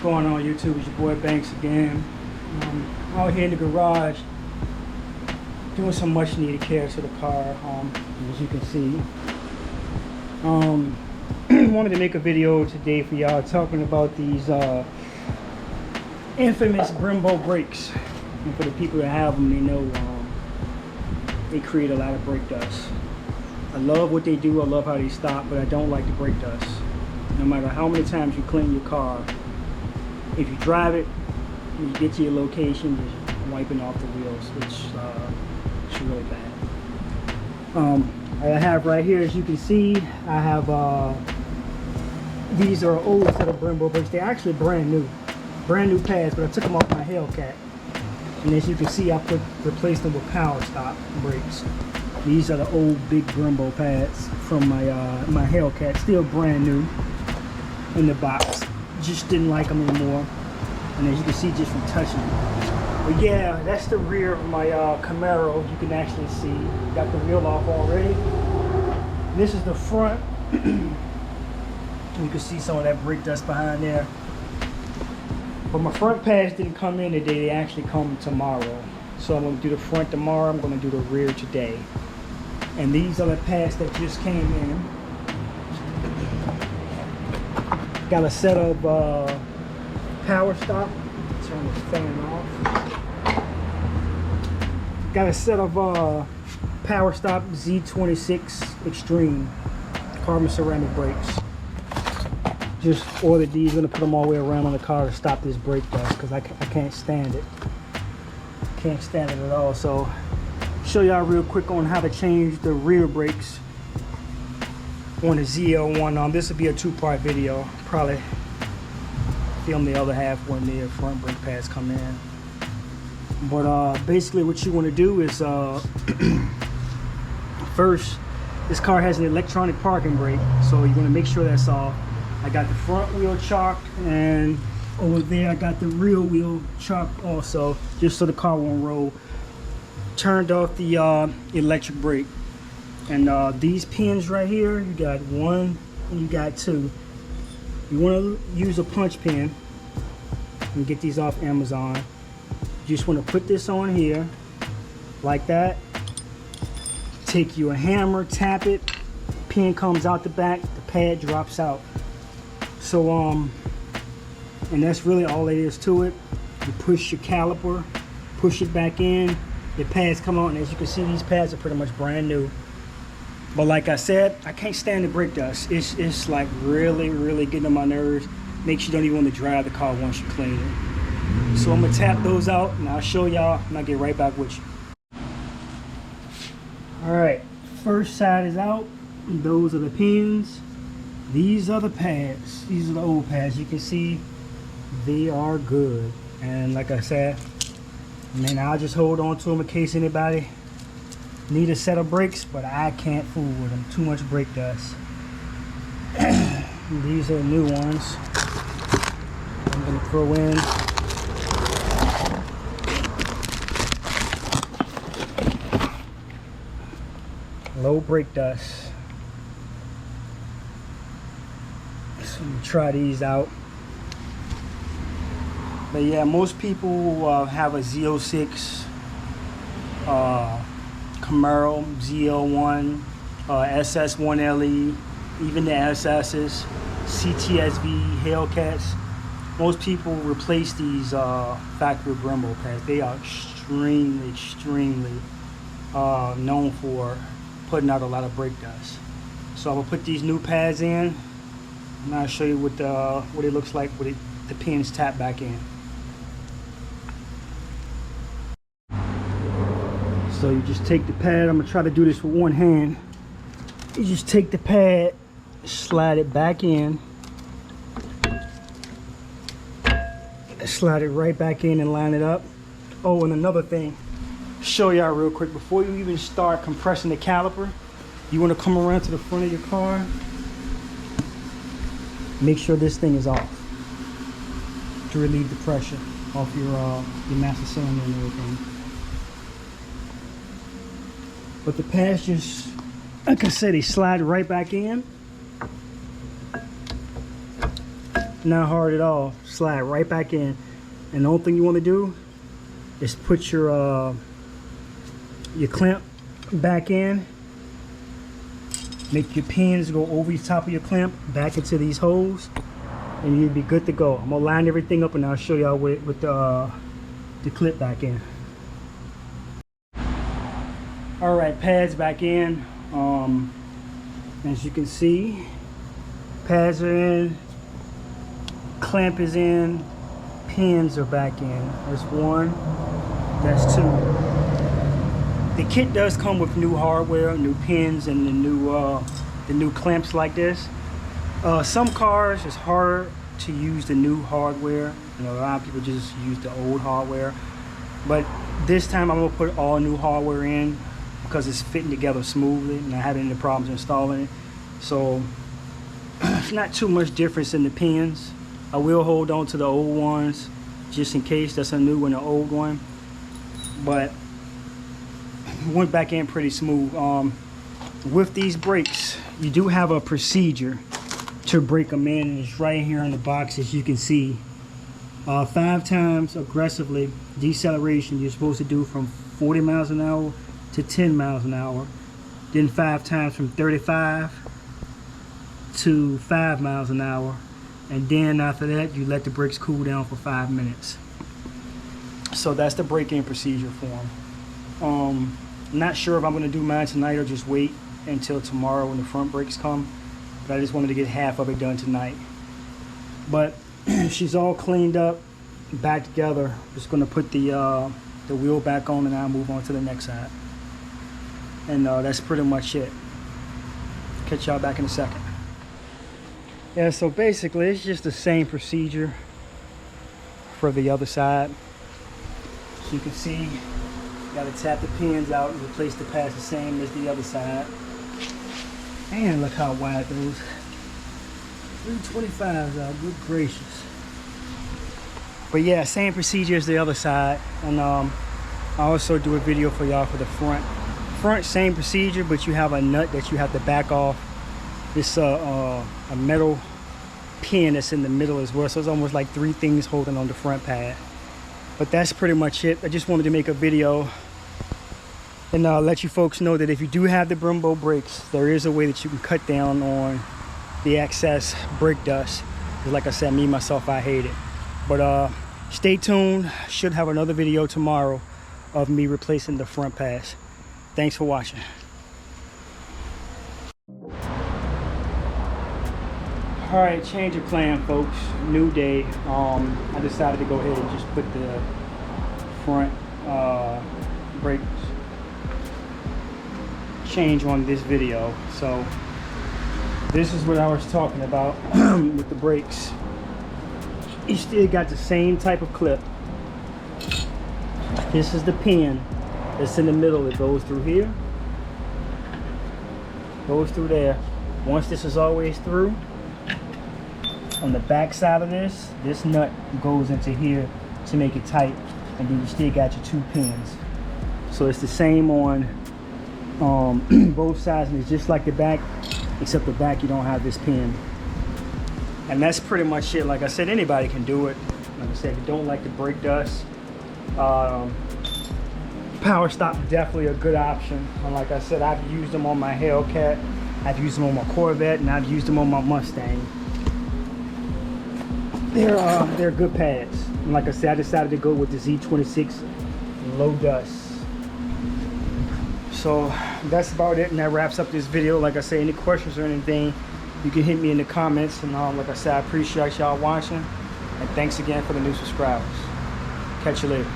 Going on YouTube? It's your boy Banks again. Out here in the garage doing some much needed care to the car, as you can see. Wanted to make a video today for y'all talking about these infamous Brembo brakes. And for the people that have them, they know they create a lot of brake dust. I love what they do, I love how they stop, but I don't like the brake dust. No matter how many times you clean your car, if you drive it and you get to your location, just wiping off the wheels, it's really bad. I have right here, as you can see, I have these are old set of Brembo brakes. They're actually brand new pads, but I took them off my Hellcat, and as you can see, I replaced them with Powerstop brakes. These are the old big Brembo pads from my Hellcat, still brand new in the box. Just didn't like them anymore, and as you can see just from touching it. But yeah, that's the rear of my Camaro. You can actually see, got the wheel off already. This is the front. You can see some of that brake dust behind there. But my front pads didn't come in today, they actually come tomorrow. So I'm going to do the front tomorrow, I'm going to do the rear today. And these are the pads that just came in. Got a set of Powerstop. Turn this fan off. Got a set of Powerstop Zl1 Extreme carbon ceramic brakes. Just ordered these. Gonna put them all the way around on the car to stop this brake dust because I can't stand it. Can't stand it at all. So show y'all real quick on how to change the rear brakes on the Zl1. This will be a two-part video. Probably film the other half when the front brake pads come in. But basically what you want to do is first, this car has an electronic parking brake, so you want to make sure that's off. I got the front wheel chalked, and over there I got the rear wheel chalked also, just so the car won't roll. Turned off the electric brake. And these pins right here, you got one and you got two. You want to use a punch pin and get these off Amazon. You just want to put this on here like that. Take your hammer, tap it, pin comes out the back, the pad drops out. So and that's really all it is to it. You push your caliper, push it back in, the pads come out, and as you can see, these pads are pretty much brand new. But like I said, I can't stand the brake dust. It's like really getting on my nerves. Makes you don't even want to drive the car once you clean it. So I'm gonna tap those out and I'll show y'all and I'll get right back with you. Alright, first side is out. Those are the pins. These are the pads. These are the old pads. You can see they are good. And like I said, I'll just hold on to them in case anybody need a set of brakes, but I can't fool with them. Too much brake dust. These are new ones. I'm gonna throw in. Low brake dust. So I'm gonna try these out. But yeah, most people have a Z06 Camaro, Zl1, SS1LE, even the SS's, CTSV, Hellcats. Most people replace these factory Brembo pads. They are extremely known for putting out a lot of brake dust. So I'm gonna put these new pads in, and I'll show you what it looks like with the pins tap back in. So you just take the pad, I'm gonna try to do this with one hand. You just take the pad, slide it back in, slide it right back in and line it up. Oh, and another thing, show y'all real quick, before you even start compressing the caliper, you wanna come around to the front of your car, make sure this thing is off to relieve the pressure off your master cylinder and everything. But the pads just, like I said, they slide right back in. not hard at all. Slide right back in. And the only thing you want to do is put your clamp back in. Make your pins go over the top of your clamp back into these holes, and you'll be good to go. I'm gonna line everything up and I'll show y'all with the clip back in. All right, pads back in. As you can see, pads are in, clamp is in, pins are back in. There's one, that's two. The kit does come with new hardware, new pins, and the new clamps like this. Some cars it's harder to use the new hardware. You know, a lot of people just use the old hardware. But this time I'm gonna put all new hardware in because it's fitting together smoothly and I haven't any problems installing it. So it's not too much difference in the pins. I will hold on to the old ones just in case. That's a new one, an old one. But went back in pretty smooth. With these brakes, you do have a procedure to break them in. It's right here in the box, as you can see. 5 times aggressively deceleration you're supposed to do from 40 miles an hour to 10 miles an hour. Then 5 times from 35 to 5 miles an hour. And then after that, you let the brakes cool down for 5 minutes. So that's the break-in procedure for them. Not sure if I'm going to do mine tonight or just wait until tomorrow when the front brakes come. But I just wanted to get half of it done tonight. But she's all cleaned up, back together. Just going to put the wheel back on and I'll move on to the next side. And that's pretty much it. Catch y'all back in a second. Yeah, so basically it's just the same procedure for the other side. So you can see, got to tap the pins out and replace the pads the same as the other side. And look how wide those 325s are, good gracious. But yeah, same procedure as the other side. And I also do a video for y'all for the front. Front, same procedure, but you have a nut that you have to back off. It's a metal pin that's in the middle as well. So it's almost like 3 things holding on the front pad. But that's pretty much it. I just wanted to make a video and let you folks know that if you do have the Brembo brakes, there is a way that you can cut down on the excess brake dust. Because like I said, me myself, I hate it. But stay tuned. Should have another video tomorrow of me replacing the front pads. Thanks for watching. All right, change of plan, folks. New day. I decided to go ahead and just put the front brakes change on this video. So this is what I was talking about with the brakes. You still got the same type of clip. This is the pin that's in the middle. It goes through here, goes through there. Once this is always through, on the back side of this nut goes into here to make it tight, and then you still got your 2 pins. So it's the same on both sides, and it's just like the back, except the back you don't have this pin. And that's pretty much it. Like I said, anybody can do it. Like I said, if you don't like the brake dust, Powerstop definitely a good option. And like I said, I've used them on my Hellcat, I've used them on my Corvette, and I've used them on my Mustang. They're good pads. And like I said, I decided to go with the Z26 low dust. So that's about it, and that wraps up this video. Like I say, any questions or anything, you can hit me in the comments. And like I said, I appreciate y'all watching, and thanks again for the new subscribers. Catch you later.